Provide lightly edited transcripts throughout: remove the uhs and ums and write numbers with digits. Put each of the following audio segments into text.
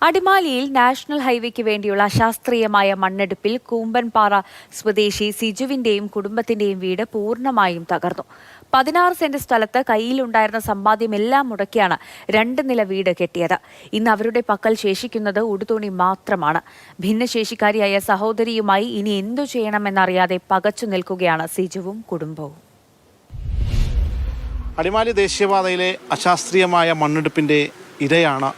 അടിമാലിയിൽ നാഷണൽ ഹൈവേക്ക് വേണ്ടിയുള്ള അശാസ്ത്രീയമായ മണ്ണെടുപ്പിൽ കൂമ്പൻപാറ സ്വദേശി സിജുവിന്റെയും കുടുംബത്തിന്റെയും വീട് പൂർണ്ണമായും തകർന്നു. 16 സെന്റ് സ്ഥലത്ത് കയ്യിലുണ്ടായിരുന്ന സമ്പാദ്യമെല്ലാം മുടക്കിയാണ് 2 നില വീട് കെട്ടിയത്. ഇന്ന് അവരുടെ പക്കൽ ശേഷിക്കുന്നത് ഉടുതുണി മാത്രമാണ്. ഭിന്നശേഷിക്കാരിയായ സഹോദരിയുമായി ഇനി എന്തു ചെയ്യണമെന്നറിയാതെ പകച്ചു നിൽക്കുകയാണ് സിജുവും കുടുംബവും. അടിമാലി ദേശീയപാതയിലെ അശാസ്ത്രീയമായ മണ്ണെടുപ്പിന്റെ ഇരയാണ്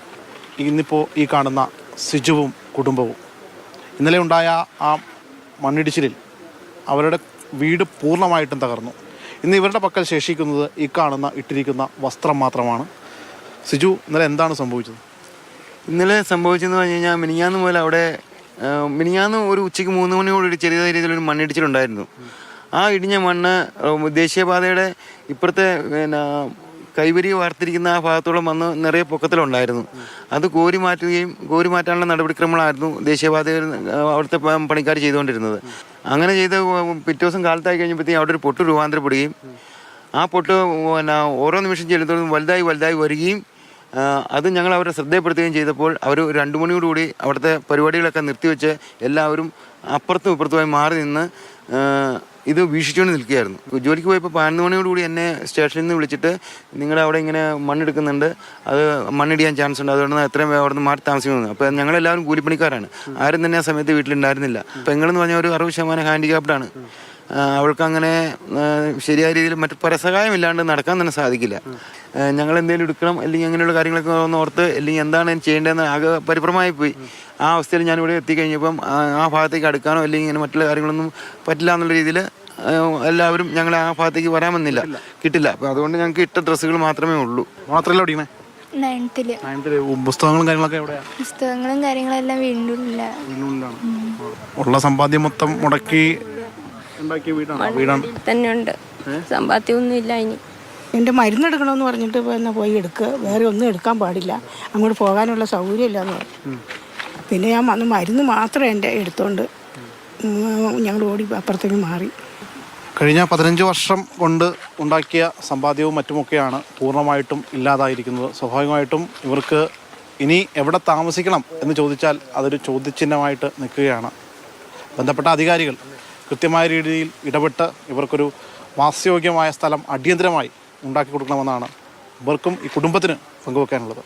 ഇന്നിപ്പോൾ ഈ കാണുന്ന സിജുവും കുടുംബവും. ഇന്നലെ ഉണ്ടായ ആ മണ്ണിടിച്ചിലിൽ അവരുടെ വീട് പൂർണ്ണമായിട്ടും തകർന്നു. ഇന്ന് ഇവരുടെ പക്കൽ ശേഷിക്കുന്നത് ഈ കാണുന്ന ഇട്ടിരിക്കുന്ന വസ്ത്രം മാത്രമാണ്. സിജു, ഇന്നലെ എന്താണ് സംഭവിച്ചത്? ഇന്നലെ സംഭവിച്ചതെന്ന് പറഞ്ഞു കഴിഞ്ഞാൽ മിനിഞ്ഞാന്ന് മുതൽ അവിടെ മിനിഞ്ഞാന്ന് ഒരു ഉച്ചയ്ക്ക് 3 മണിയോടുകൂടി ചെറിയ രീതിയിലൊരു മണ്ണിടിച്ചിലുണ്ടായിരുന്നു. ആ ഇടിഞ്ഞ മണ്ണ് ദേശീയപാതയുടെ ഇപ്പുറത്തെ കൈവരി വാർത്തിരിക്കുന്ന ആ ഭാഗത്തോളം വന്ന് നിറയെ പൊക്കത്തിലുണ്ടായിരുന്നു. അത് കോരി മാറ്റാനുള്ള നടപടിക്രമങ്ങളായിരുന്നു ദേശീയപാതയിൽ അവിടുത്തെ പണിക്കാർ ചെയ്തുകൊണ്ടിരുന്നത്. അങ്ങനെ ചെയ്ത് പിറ്റേ ദിവസം കാലത്തായി കഴിഞ്ഞപ്പോഴത്തേക്കും അവിടെ ഒരു പൊട്ട് രൂപാന്തരപ്പെടുകയും ആ പൊട്ട് ഓരോ നിമിഷം ചെല്ലുന്നതും വലുതായി വരികയും അത് ഞങ്ങൾ അവരെ ശ്രദ്ധയപ്പെടുത്തുകയും ചെയ്തപ്പോൾ അവർ 2 മണിയോടുകൂടി അവിടുത്തെ പരിപാടികളൊക്കെ നിർത്തിവെച്ച് എല്ലാവരും അപ്പുറത്തും ഇപ്പുറത്തുമായി മാറി നിന്ന് ഇത് വീക്ഷിച്ചുകൊണ്ട് നിൽക്കുകയായിരുന്നു. ജോലിക്ക് പോയപ്പോൾ 11 മണിയോടുകൂടി എന്നെ സ്റ്റേഷനിൽ നിന്ന് വിളിച്ചിട്ട് നിങ്ങളുടെ അവിടെ ഇങ്ങനെ മണ്ണെടുക്കുന്നുണ്ട്, അത് മണ്ണിടിയാൻ ചാൻസ് ഉണ്ട്, അതുകൊണ്ട് എത്രയും അവിടെ നിന്ന് മാറ്റി താമസിക്കുന്നു. അപ്പോൾ ഞങ്ങളെല്ലാവരും കൂലിപ്പണിക്കാരാണ്. ആരും തന്നെ ആ സമയത്ത് വീട്ടിലുണ്ടായിരുന്നില്ല. പെങ്ങളെന്ന് പറഞ്ഞാൽ ഒരു 60% ഹാൻഡിക്യാപ്ഡാണ്. അവൾക്ക് അങ്ങനെ ശരിയായ രീതിയിൽ മറ്റു പരസഹായം ഇല്ലാണ്ട് നടക്കാൻ തന്നെ സാധിക്കില്ല. ഞങ്ങൾ എന്തെങ്കിലും എടുക്കണം അല്ലെങ്കിൽ അങ്ങനെയുള്ള കാര്യങ്ങളൊക്കെ ഒന്ന് ഓർത്ത് അല്ലെങ്കിൽ എന്താണ് ചെയ്യേണ്ടതെന്ന് ആകെ പരിഭ്രമമായി പോയി. ആ അവസ്ഥയിൽ ഞാനിവിടെ എത്തിക്കഴിഞ്ഞപ്പം ആ ഭാഗത്തേക്ക് അടുക്കാനോ അല്ലെങ്കിൽ ഇങ്ങനെ മറ്റുള്ള കാര്യങ്ങളൊന്നും പറ്റില്ല എന്നുള്ള രീതിയിൽ എല്ലാവരും ഞങ്ങൾ ആ ഭാഗത്തേക്ക് വരാമെന്നില്ല, കിട്ടില്ല. അപ്പം അതുകൊണ്ട് ഞങ്ങൾക്ക് ഇട്ട ഡ്രസ്സുകൾ മാത്രമേ ഉള്ളൂ. മാത്രമല്ല ഓടിക്കണേ പുസ്തകങ്ങളും കാര്യങ്ങളെല്ലാം വീണ്ടും ഉള്ള സമ്പാദ്യം മൊത്തം മുടക്കി തന്നെയുണ്ട്. സമ്പാദ്യമൊന്നും ഇല്ല. ഇനി എൻ്റെ മരുന്നെടുക്കണമെന്ന് പറഞ്ഞിട്ട് പോയി എടുക്കുക, വേറെ ഒന്നും എടുക്കാൻ പാടില്ല, അങ്ങോട്ട് പോകാനുള്ള സൗകര്യം ഇല്ലയെന്ന് പറഞ്ഞു. പിന്നെ ഞാൻ വന്ന് മരുന്ന് മാത്രം എൻ്റെ എടുത്തോണ്ട് ഞങ്ങൾ ഓടി അപ്പുറത്തേക്ക് മാറി. കഴിഞ്ഞ 15 വർഷം കൊണ്ട് ഉണ്ടാക്കിയ സമ്പാദ്യവും മറ്റുമൊക്കെയാണ് പൂർണ്ണമായിട്ടും ഇല്ലാതായിരിക്കുന്നത്. സ്വാഭാവികമായിട്ടും ഇവർക്ക് ഇനി എവിടെ താമസിക്കണം എന്ന് ചോദിച്ചാൽ അതൊരു ചോദ്യചിഹ്നമായിട്ട് നിൽക്കുകയാണ്. ബന്ധപ്പെട്ട അധികാരികൾ കൃത്യമായ രീതിയിൽ ഇടപെട്ട് ഇവർക്കൊരു വാസയോഗ്യമായ സ്ഥലം അടിയന്തരമായി ഉണ്ടാക്കി കൊടുക്കണമെന്നാണ് ഇവർക്കും ഈ കുടുംബത്തിന് പങ്കുവെക്കാനുള്ളത്.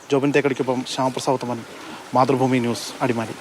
ജോബിൻ തേക്കടിക്കൊപ്പം ശ്യാമപ്രസാദ്, മാതൃഭൂമി ന്യൂസ്, അടിമാലി.